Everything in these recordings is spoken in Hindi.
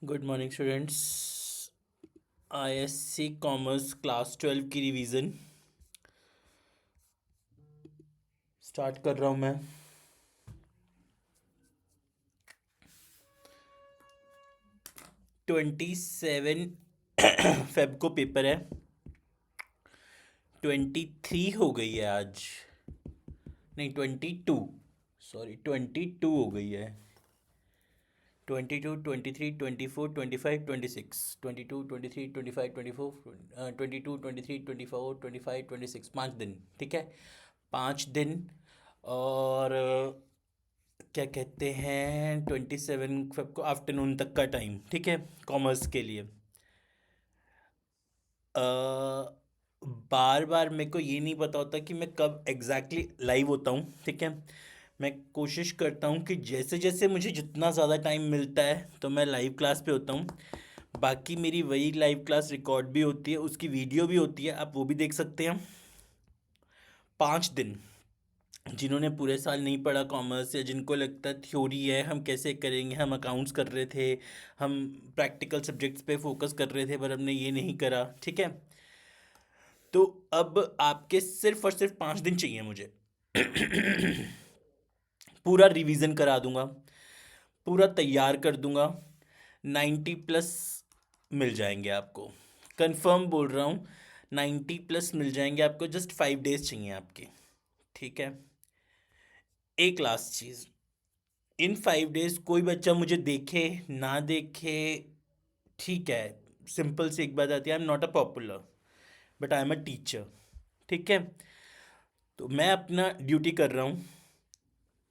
Good morning students. ISC commerce class 12 की रिवीजन स्टार्ट कर रहा हूँ मैं। 27 फेब को पेपर है। 23 हो गई है आज, नहीं 22, सॉरी 22 हो गई है। 22, 23, 24, 25, 26, 22, 23, 25, 24, 22, 23, 24, 25, 26, 5 दिन। ठीक है, 5 दिन। और क्या कहते हैं, 27 को आफ्टरनून तक का टाइम, ठीक है, कॉमर्स के लिए। बार बार मेरे को ये नहीं पता होता कि मैं कब एग्जैक्टली लाइव होता हूँ, ठीक है। मैं कोशिश करता हूँ कि जैसे जैसे मुझे जितना ज़्यादा टाइम मिलता है तो मैं लाइव क्लास पे होता हूँ। बाकी मेरी वही लाइव क्लास रिकॉर्ड भी होती है, उसकी वीडियो भी होती है, आप वो भी देख सकते हैं। 5 दिन जिन्होंने पूरे साल नहीं पढ़ा कॉमर्स, या जिनको लगता है थ्योरी है हम कैसे करेंगे, हम अकाउंट्स कर रहे थे, हम प्रैक्टिकल सब्जेक्ट्स पे फोकस कर रहे थे पर हमने ये नहीं करा, ठीक है। तो अब आपके सिर्फ और सिर्फ 5 दिन चाहिए मुझे। पूरा रिवीजन करा दूंगा, पूरा तैयार कर दूंगा। 90+ मिल जाएंगे आपको, कंफर्म बोल रहा हूँ। 90+ मिल जाएंगे आपको, जस्ट 5 डेज चाहिए आपके, ठीक है। एक लास्ट चीज़, इन 5 डेज कोई बच्चा मुझे देखे ना देखे, ठीक है, सिंपल सी एक बात आती है, I am not a popular but I am a teacher, ठीक है। तो मैं अपना ड्यूटी कर रहा हूँ।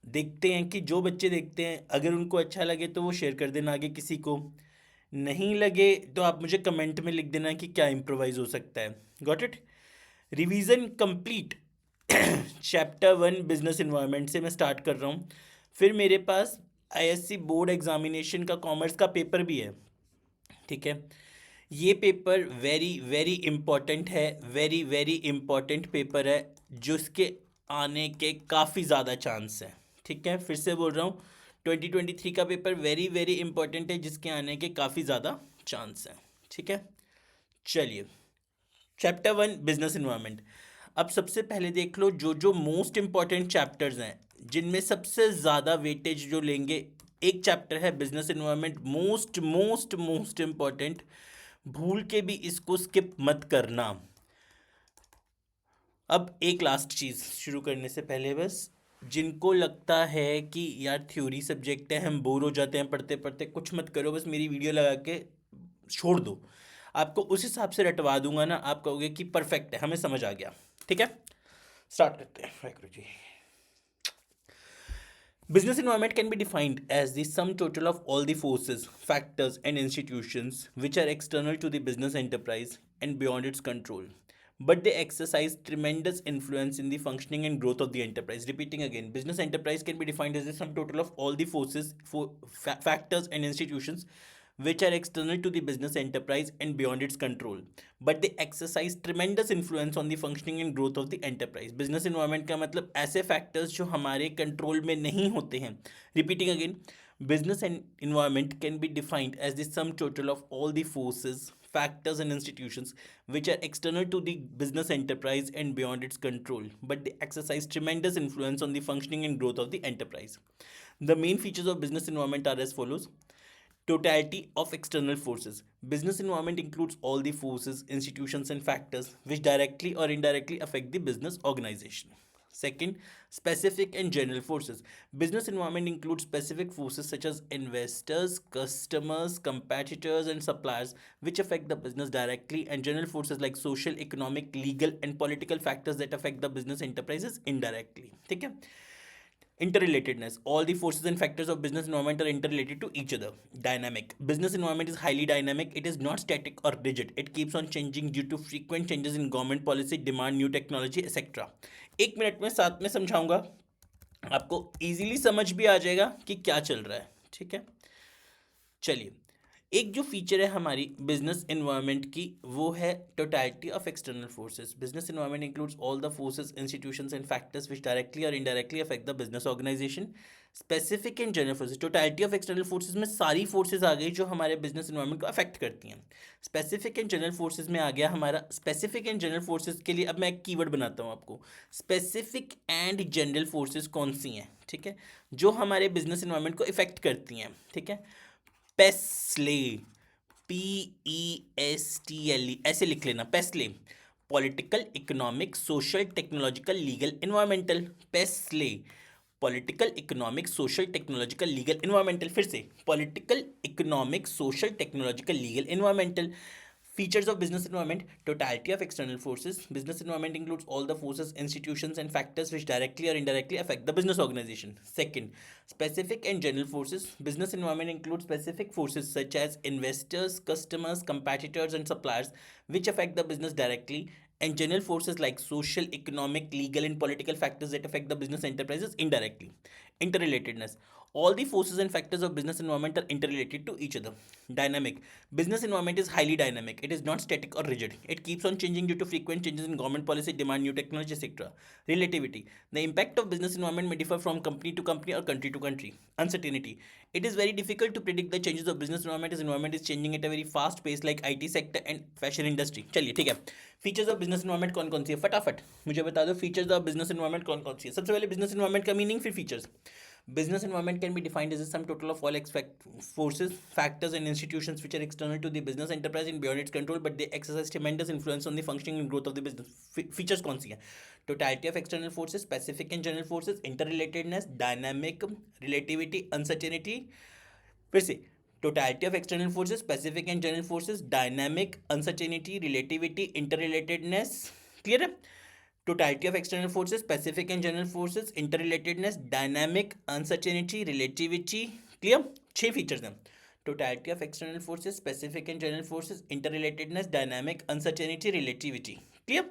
देखते हैं कि जो बच्चे देखते हैं, अगर उनको अच्छा लगे तो वो शेयर कर देना आगे किसी को, नहीं लगे तो आप मुझे कमेंट में लिख देना कि क्या इम्प्रोवाइज हो सकता है। Got it. Revision complete. Chapter 1 business environment से मैं स्टार्ट कर रहा हूँ। फिर मेरे पास आईएससी बोर्ड एग्जामिनेशन का कॉमर्स का पेपर भी है, ठीक है। ये पेपर वेरी वेरी इम्पॉर्टेंट है, वेरी वेरी इम्पॉर्टेंट पेपर है, जिसके आने के काफ़ी ज़्यादा चांस हैं, ठीक है। फिर से बोल रहा हूँ, 2023 का पेपर वेरी वेरी इम्पॉर्टेंट है, जिसके आने के काफ़ी ज़्यादा चांस हैं, ठीक है। चलिए, चैप्टर 1 बिजनेस इन्वायरमेंट। अब सबसे पहले देख लो जो जो मोस्ट इंपॉर्टेंट चैप्टर्स हैं, जिनमें सबसे ज़्यादा वेटेज जो लेंगे। एक चैप्टर है business environment, most most most important, भूल के भी इसको स्किप मत करना। अब एक लास्ट चीज़ शुरू करने से पहले, बस जिनको लगता है कि यार थ्योरी सब्जेक्ट है, हम बोर हो जाते हैं पढ़ते पढ़ते, कुछ मत करो, बस मेरी वीडियो लगा के छोड़ दो। आपको उस हिसाब से रटवा दूंगा ना, आप कहोगे कि परफेक्ट है, हमें समझ आ गया, ठीक है। स्टार्ट करते हैं, Waheguru ji. Business environment can be defined as the sum total of all the forces, factors, and institutions which are external to the business enterprise and beyond its control. But they exercise tremendous influence in the functioning and growth of the enterprise. Repeating again, business enterprise can be defined as the sum total of all the forces, factors, and institutions which are external to the business enterprise and beyond its control, but they exercise tremendous influence on the functioning and growth of the enterprise. Business environment का मतलब ऐसे factors जो हमारे control में नहीं होते हैं. Repeating again, business environment can be defined as the sum total of all the forces, factors, and institutions which are external to the business enterprise and beyond its control, but they exercise tremendous influence on the functioning and growth of the enterprise. The main features of business environment are as follows: totality of external forces. Business environment includes all the forces, institutions, and factors which directly or indirectly affect the business organization. Second, specific and general forces. Business environment includes specific forces such as investors, customers, competitors, and suppliers, which affect the business directly, and general forces like social, economic, legal, and political factors that affect the business enterprises indirectly. ठीक है? Interrelatedness. All the forces and factors of business environment are interrelated to each other. Dynamic. Business environment is highly dynamic. It is not static or rigid. It keeps on changing due to frequent changes in government policy, demand, new technology, etc. 1 minute में साथ में समझाऊंगा, आपको इजीली समझ भी आ जाएगा कि क्या चल रहा है, ठीक है। चलिए, एक जो फीचर है हमारी बिजनेस एनवायरनमेंट की वो है totality of external forces. Business environment includes all the forces, institutions and factors which directly और indirectly affect the business organisation. Specific and general forces. Totality of external forces में सारी फोर्सेस आ गई जो हमारे बिजनेस एनवायरनमेंट को अफेक्ट करती हैं. स्पेसिफिक एंड जनरल फोर्सेस में आ गया हमारा. स्पेसिफिक एंड जनरल फोर्सेस के लिए अब मैं एक कीवर्ड बनाता हूँ आपको. स्पेसिफिक एंड जनरल फोर्सेस कौन सी हैं, ठीक है, जो हमारे बिजनेस एनवायरनमेंट को इफेक्ट करती हैं, ठीक है. पेस्ले, PESTLE ऐसे लिख लेना. Pestle, political, economic, social, technological, legal, environmental. Pestle, political, economic, social, technological, legal, environmental. फिर से political, economic, social, technological, legal, environmental. Features of business environment: totality of external forces. Business environment includes all the forces, institutions, and factors which directly or indirectly affect the business organization. Second, specific and general forces. Business environment includes specific forces such as investors, customers, competitors, and suppliers, which affect the business directly, and general forces like social, economic, legal, and political factors that affect the business enterprises indirectly. Interrelatedness: all the forces and factors of business environment are interrelated to each other. Dynamic: business environment is highly dynamic. It is not static or rigid. It keeps on changing due to frequent changes in government policy, demand, new technology, etc. Relativity: the impact of business environment may differ from company to company or country to country. Uncertainty: it is very difficult to predict the changes of business environment as environment is changing at a very fast pace like IT sector and fashion industry. चलिए ठीक है. फीचर्स ऑफ बिजनेस एनवायरनमेंट कौन कौन सी है, फटाफट मुझे बता दो. फीचर्स ऑफ बिजनेस एनवायरनमेंट कौन कौन सी है. सबसे पहले बिजनेस एनवायरनमेंट का मीनिंग, फिर features. Business environment can be defined as a sum total of all forces, factors, and institutions which are external to the business enterprise and beyond its control, but they exercise tremendous influence on the functioning and growth of the business. Features कौन सी हैं? Totality of external forces, specific and general forces, interrelatedness, dynamic, relativity, uncertainty. फिर से totality of external forces, specific and general forces, dynamic, uncertainty, relativity, interrelatedness. Clear है? Totality of external forces, specific and general forces, interrelatedness, dynamic, uncertainty, relativity. Clear? 6 features हैं. Totality of external forces, specific and general forces, interrelatedness, dynamic, uncertainty, relativity. Clear?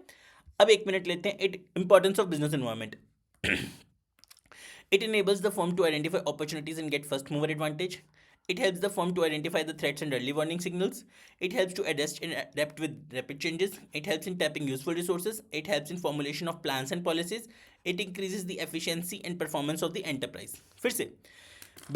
अब 1 मिनट लेते हैं. Importance of business environment. It enables the firm to identify opportunities and get first mover advantage. It helps the firm to identify the threats and early warning signals. It helps to adjust and adapt with rapid changes. It helps in tapping useful resources. It helps in formulation of plans and policies. It increases the efficiency and performance of the enterprise. फिर से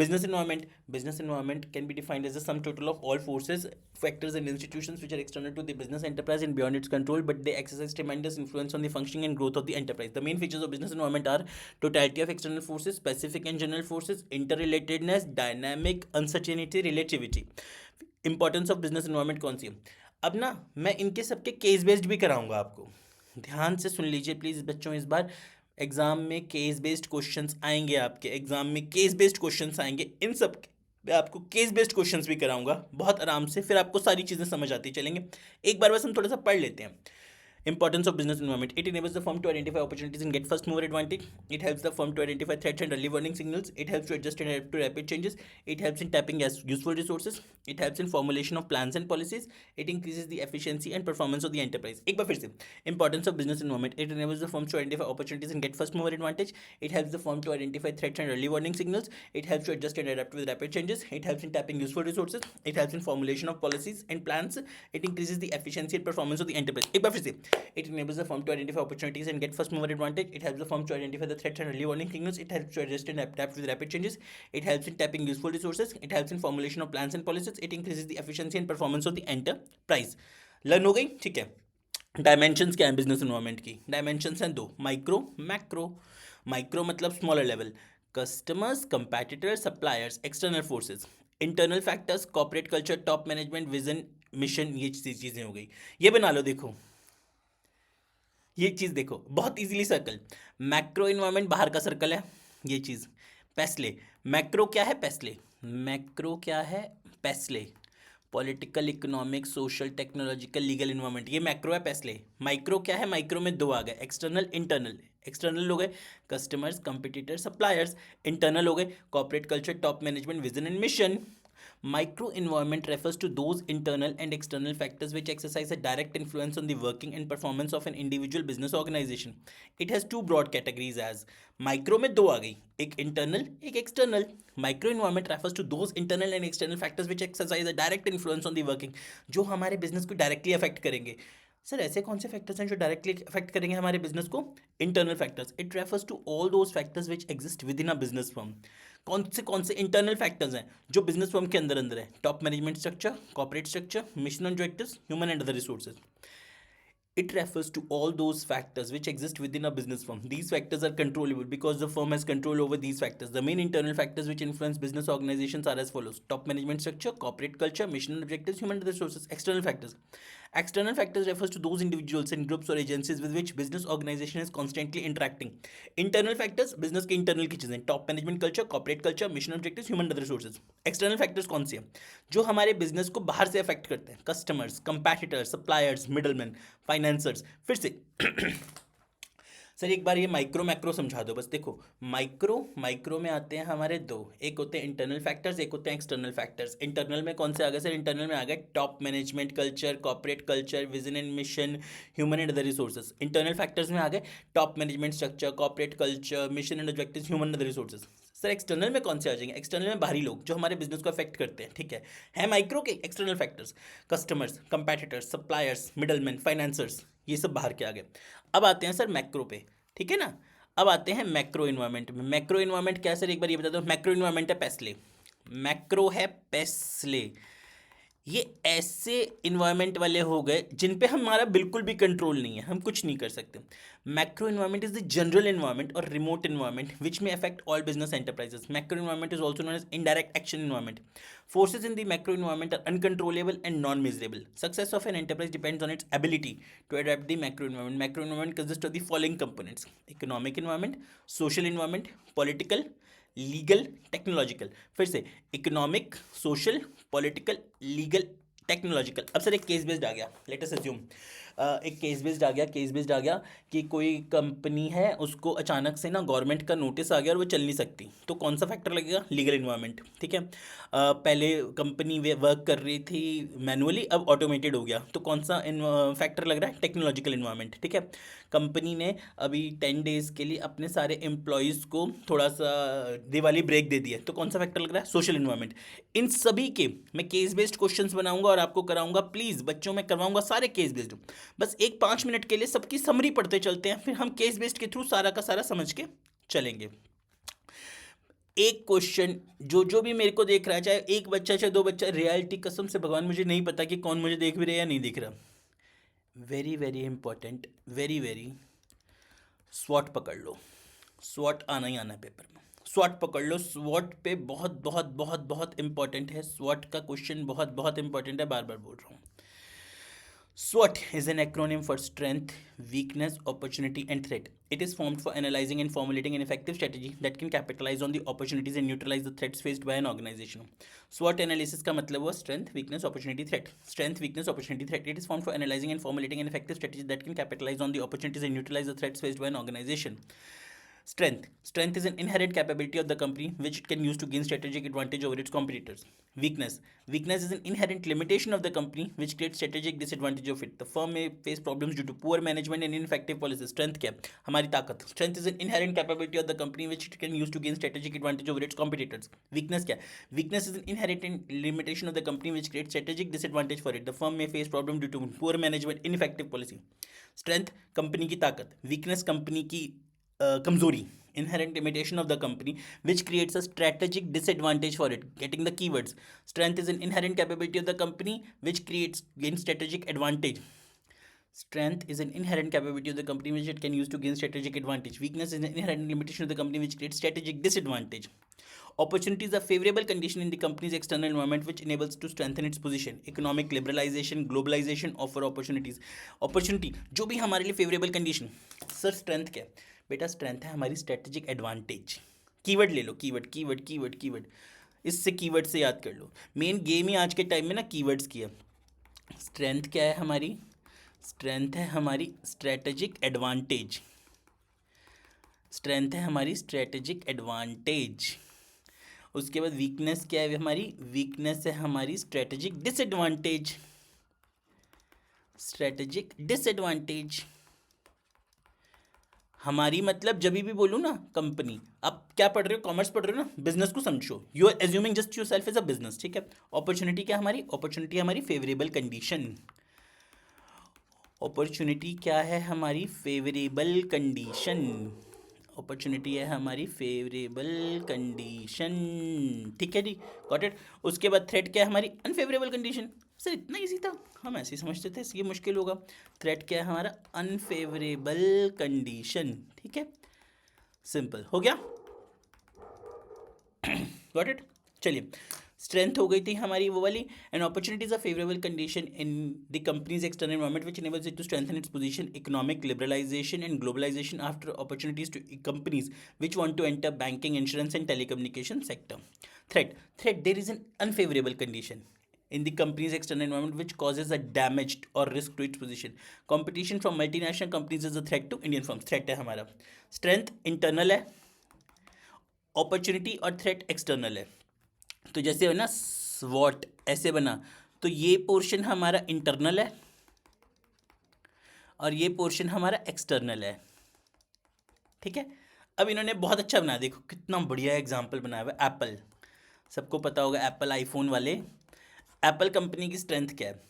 business environment can be defined as the sum total of all forces, factors, and institutions which are external to the business enterprise and beyond its control, but they exercise tremendous influence on the functioning and growth of the enterprise. The main features of business environment are totality of external forces, specific and general forces, interrelatedness, dynamic, uncertainty, relativity. Importance of business environment कौन सी है? अब ना मैं इनके सबके केस बेस्ड भी कराऊंगा आपको. ध्यान से सुन लीजिए प्लीज बच्चों. इस बार एग्जाम में केस बेस्ड क्वेश्चंस आएंगे. आपके एग्जाम में केस बेस्ड क्वेश्चंस आएंगे. इन सब मैं आपको केस बेस्ड क्वेश्चंस भी कराऊंगा बहुत आराम से. फिर आपको सारी चीज़ें समझ आती चलेंगे. एक बार बस हम थोड़ा सा पढ़ लेते हैं. Importance of business environment. It enables the firm to identify opportunities and get first mover advantage. It helps the firm to identify threats and early warning signals. It helps to adjust and adapt to rapid changes. It helps in tapping as useful resources. It helps in formulation of plans and policies. It increases the efficiency and performance of the enterprise. एक बार फिर से. Importance of business environment. It enables the firm to identify opportunities and get first mover advantage. It helps the firm to identify threats and early warning signals. It helps to adjust and adapt with rapid changes. It helps in tapping useful resources. It helps in formulation of policies and plans. It increases the efficiency and performance of the enterprise. एक बार फिर से. It enables the firm to identify opportunities and get first mover advantage. It helps the firm to identify the threats and early warning signals. It helps to adjust and adapt with rapid changes. It helps in tapping useful resources. It helps in formulation of plans and policies. It increases the efficiency and performance of the enterprise. Learn हो गई? ठीक है. डायमेंशंस क्या है बिजनेस एनवायरनमेंट की? डायमेंशंस हैं 2, माइक्रो, मैक्रो. माइक्रो मतलब smaller level, customers, competitors, suppliers, external forces, internal factors, corporate culture, top management, vision, mission. ये चीज़ें हो गई. ये बना लो. देखो ये चीज़ देखो बहुत इजीली. सर्कल मैक्रो इन्वायरमेंट बाहर का सर्कल है. ये चीज़ पेस्ले. मैक्रो क्या है? पेस्ले. मैक्रो क्या है? Pestle. Political, economic, social, technological, legal environment. ये मैक्रो है. पेस्ले. माइक्रो क्या है? माइक्रो में 2 आ गए, एक्सटर्नल, इंटरनल. एक्सटर्नल हो गए कस्टमर्स, कंपिटिटर, सप्लायर्स. इंटरनल हो गए corporate culture, top management, vision and mission. Micro environment refers to those internal and external factors which exercise a direct influence on the working and performance of an individual business organization. It has two broad categories as micro में दो आ गई, एक internal एक external. Micro environment refers to those internal and external factors which exercise a direct influence on the working, जो हमारे business को directly affect करेंगे. सर ऐसे कौन से फैक्टर्स हैं जो डायरेक्टली अफेक्ट करेंगे हमारे बिजनेस को? Internal factors. It refers to all those factors which exist with in a business firm. कौन से इंटरनल फैक्टर्स हैं जो बिजनेस फर्म के अंदर अंदर है? Top management structure, corporate structure, mission objectives, human and other resources. It refers to all those factors which exist within a business firm. These factors are controllable because the firm has control over these factors. The main internal factors which influence business organizations are as follows: top management structure, corporate culture, mission and objectives, human resources. External factors. External factors refers to those individuals and groups or agencies with which business organization is constantly interacting. Internal factors business के internal की चीज़ें, top management culture, corporate culture, mission objectives, human other resources. External factors कौन से हैं? जो हमारे business को बाहर से affect करते हैं, customers, competitors, suppliers, middlemen, financiers. फिर से सर एक बार ये माइक्रो मैक्रो समझा दो बस. देखो माइक्रो में आते हैं हमारे दो, एक होते हैं इंटरनल फैक्टर्स, एक होते हैं एक्सटर्नल फैक्टर्स. इंटरनल में कौन से आ गए सर? इंटरनल में आ गए top management culture, corporate culture, vision and mission, human and other resources. Internal factors में आ गए top management structure, corporate culture, mission and objectives, human and other resources. Sir external में कौन से आ जाएंगे? एक्सटर्नल में बाहरी लोग जो हमारे बिजनेस को अफेक्ट करते हैं. ठीक है माइक्रो के external factors, customers, competitors, suppliers, middleman, financiers, ये सब बाहर के आ गए. अब आते हैं सर मैक्रो पे. ठीक है ना. अब आते हैं मैक्रो इन्वायरमेंट में. मैक्रो इन्वायरमेंट क्या है सर? एक बार ये बता दो. मैक्रो इन्वायरमेंट है पेस्ले. मैक्रो है पेस्ले. ये ऐसे इन्वायरमेंट वाले हो गए जिन पे हमारा बिल्कुल भी कंट्रोल नहीं है, हम कुछ नहीं कर सकते. Macro environment is the general environment और remote environment which may affect all business enterprises. Macro environment is also known as indirect action environment. Forces in the macro environment are uncontrollable and non-measurable. Success of an enterprise depends on its ability to adapt the macro environment. Macro environment consists of the following components: economic environment, social environment, political, legal, technological. फिर से economic, social, political, legal, technological. अब सर एक केस बेस्ड आ गया. लेट अस अज्यूम एक केस बेस्ड आ गया कि कोई कंपनी है, उसको अचानक से ना गवर्नमेंट का नोटिस आ गया और वो चल नहीं सकती. तो कौन सा फैक्टर लगेगा? Legal environment. ठीक है. पहले कंपनी वर्क कर रही थी मैनुअली, अब ऑटोमेटेड हो गया. तो कौन सा फैक्टर लग रहा है? Technological environment. ठीक है. कंपनी ने अभी 10 डेज़ के लिए अपने सारे एम्प्लॉयज़ को थोड़ा सा दिवाली ब्रेक दे दिया. तो कौन सा फैक्टर लग रहा है? Social environment. इन सभी के मैं केस बेस्ड क्वेश्चंस बनाऊंगा और आपको कराऊंगा. प्लीज़ बच्चों में करवाऊंगा सारे केस बेस्ड. बस एक 5 मिनट के लिए सबकी समरी पढ़ते चलते हैं, फिर हम केस बेस्ड के थ्रू सारा का सारा समझ के चलेंगे. एक क्वेश्चन जो भी मेरे को देख रहा है, चाहे एक बच्चा चाहे दो बच्चा, रियलिटी कसम से भगवान मुझे नहीं पता कि कौन मुझे देख भी रहा है या नहीं देख रहा. वेरी वेरी इंपॉर्टेंट, वेरी स्वॉट पकड़ लो. स्वॉट आना ही आना है पेपर में. स्वॉट पकड़ लो. स्वॉट पे बहुत बहुत बहुत बहुत इंपॉर्टेंट है. स्वॉट का क्वेश्चन बहुत बहुत इंपॉर्टेंट है, बार बार बोल रहा हूँ. SWOT is an acronym for strength, weakness, opportunity, and threat. It is formed for analyzing and formulating an effective strategy that can capitalize on the opportunities and neutralize the threats faced by an organization. SWOT analysis का मतलब हुआ strength, weakness, opportunity, threat. Strength, weakness, opportunity, threat. It is formed for analyzing and formulating an effective strategy that can capitalize on the opportunities and neutralize the threats faced by an organization. Strength is an inherent capability of the company which it can use to gain strategic advantage over its competitors. Weakness is an inherent limitation of the company which creates strategic disadvantage of it. The firm may face problems due to poor management and ineffective policies. Strength क्या है? हमारी ताकत. Strength is an inherent capability of the company which it can use to gain strategic advantage over its competitors. Weakness क्या है? Weakness is an inherent limitation of the company which creates strategic disadvantage for it. The firm may face problems due to poor management, ineffective policy. Strength company की ताकत. Weakness कंपनी की कमजोरी. Inherent limitation of the company which creates a strategic disadvantage for it. Getting the keywords. Strength is an inherent capability of the company which gains strategic advantage. Strength is an inherent capability of the company which it can use to gain strategic advantage. Weakness is an inherent limitation of the company which creates strategic disadvantage. Opportunity is a favorable condition in the company's external environment which enables to strengthen its position. Economic liberalization, globalization offer opportunities. Opportunity जो भी हमारे लिए favorable condition. सर स्ट्रेंथ क्या है? बेटा स्ट्रेंथ है हमारी स्ट्रेटेजिक एडवांटेज. कीवर्ड ले लो. कीवर्ड इससे कीवर्ड से याद कर लो. मेन गेम ही आज के टाइम में ना कीवर्ड्स की है. स्ट्रेंथ क्या है हमारी? स्ट्रेंथ है हमारी स्ट्रेटेजिक एडवांटेज. स्ट्रेंथ है हमारी स्ट्रेटेजिक एडवांटेज. उसके बाद वीकनेस क्या है हमारी, वीकनेस है हमारी स्ट्रेटेजिक डिसएडवांटेज, स्ट्रेटेजिक डिसएडवांटेज हमारी मतलब जब भी बोलूँ ना कंपनी, आप क्या पढ़ रहे हो, कॉमर्स पढ़ रहे हो ना, बिजनेस को समझो, you are assuming just yourself as a business, ठीक है। अपॉर्चुनिटी क्या हमारी, अपॉर्चुनिटी हमारी फेवरेबल कंडीशन, अपॉर्चुनिटी क्या है हमारी फेवरेबल कंडीशन, अपॉर्चुनिटी है हमारी फेवरेबल कंडीशन, ठीक है जी, गॉट इट। उसके बाद थ्रेट क्या है हमारी, अनफेवरेबल कंडीशन। सर इतना इजी था, हम ऐसे ही समझते थे, ये मुश्किल होगा। थ्रेट क्या है हमारा, अनफेवरेबल कंडीशन, ठीक है, सिंपल हो गया, गॉट इट। चलिए, स्ट्रेंथ हो गई थी हमारी वो वाली, and opportunities a favourable condition in the company's external environment which enables it to strengthen its position, economic liberalisation and globalisation after opportunities to companies which want to enter banking, insurance and telecommunication sector. Threat, threat there is an unfavourable condition in the company's external environment which causes a damage or risk to its position. Competition from multinational companies is a threat to Indian firms. Threat है हमारा, strength internal है, अपॉर्चुनिटी और थ्रेट एक्सटर्नल है। तो जैसे हो ना स्वॉट ऐसे बना, तो ये पोर्शन हमारा इंटरनल है और ये पोर्शन हमारा एक्सटर्नल है, ठीक है। अब इन्होंने बहुत अच्छा बनाया, देखो कितना बढ़िया एग्जाम्पल बनाया हुआ है। एप्पल, सबको पता होगा एप्पल आईफोन वाले। एप्पल कंपनी की स्ट्रेंथ क्या है,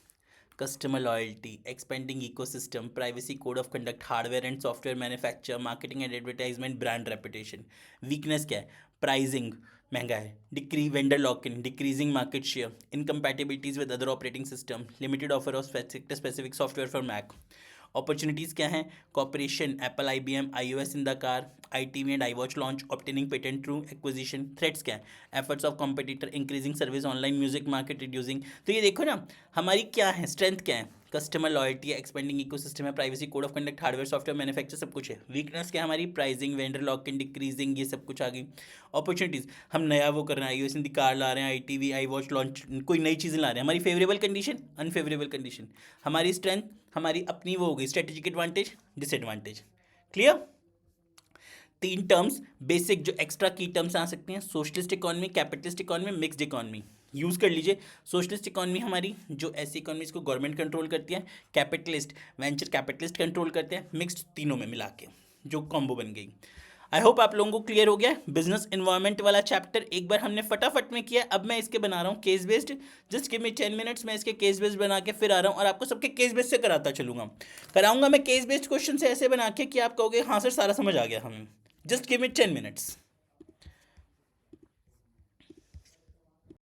customer loyalty, expanding ecosystem, privacy code of conduct, hardware and software manufacture, marketing and advertisement, brand reputation. Weakness क्या है, प्राइसिंग महंगा है, decree vendor lock in, decreasing market share, incompatibilities with other operating system, limited offer of sector specific software for Mac. Opportunities क्या हैं, cooperation, Apple IBM iOS in the car, ITV and iWatch launch, obtaining patent through acquisition. Threats क्या है, efforts of competitor, increasing service, online music market reducing. तो ये देखो ना हमारी क्या है, स्ट्रेंथ क्या है, कस्टमर लॉयल्टी है, एक्सपेंडिंग इकोसिस्टम है, privacy code of conduct, hardware software manufacture, सब कुछ है। वीकनेस क्या है हमारी, pricing, vendor lock in, decreasing, ये सब कुछ आ गई। अपॉर्चुनिटीज़, हम नया वो कर रहे हैं, iOS इन द कार ला रहे हैं, ITV iWatch लॉन्च, कोई नई चीज़ें ला रहे हैं। हमारी फेवरेबल कंडीशन, अनफेवरेबल कंडीशन। हमारी स्ट्रेंथ हमारी अपनी वो हो गई, स्ट्रेटेजिक एडवांटेज, डिसएडवांटेज। क्लियर। तीन टर्म्स बेसिक जो एक्स्ट्रा की टर्म्स आ सकते हैं, socialist economy, capitalist economy, mixed economy, use कर लीजिए। सोशलिस्ट इकोनॉमी हमारी जो ऐसी इकोनॉमीज को गवर्नमेंट कंट्रोल करती है, कैपिटलिस्ट वेंचर कैपिटलिस्ट कंट्रोल करते हैं, मिक्स्ड तीनों में मिला के जो कॉम्बो बन गई। आई होप आप लोगों को क्लियर हो गया बिजनेस इन्वायरमेंट वाला चैप्टर। एक बार हमने फटाफट में किया, अब मैं इसके बना रहा हूँ case based. Just give me 10 minutes, मैं इसके केस बेस्ड बना के फिर आ रहा हूँ और आपको सबके केस बेस्ड से कराता चलूँगा। कराऊंगा मैं केस बेस्ड क्वेश्चन से ऐसे बना के कि आप कहोगे हाँ सर सारा समझ आ गया हमें। Just give me 10 minutes.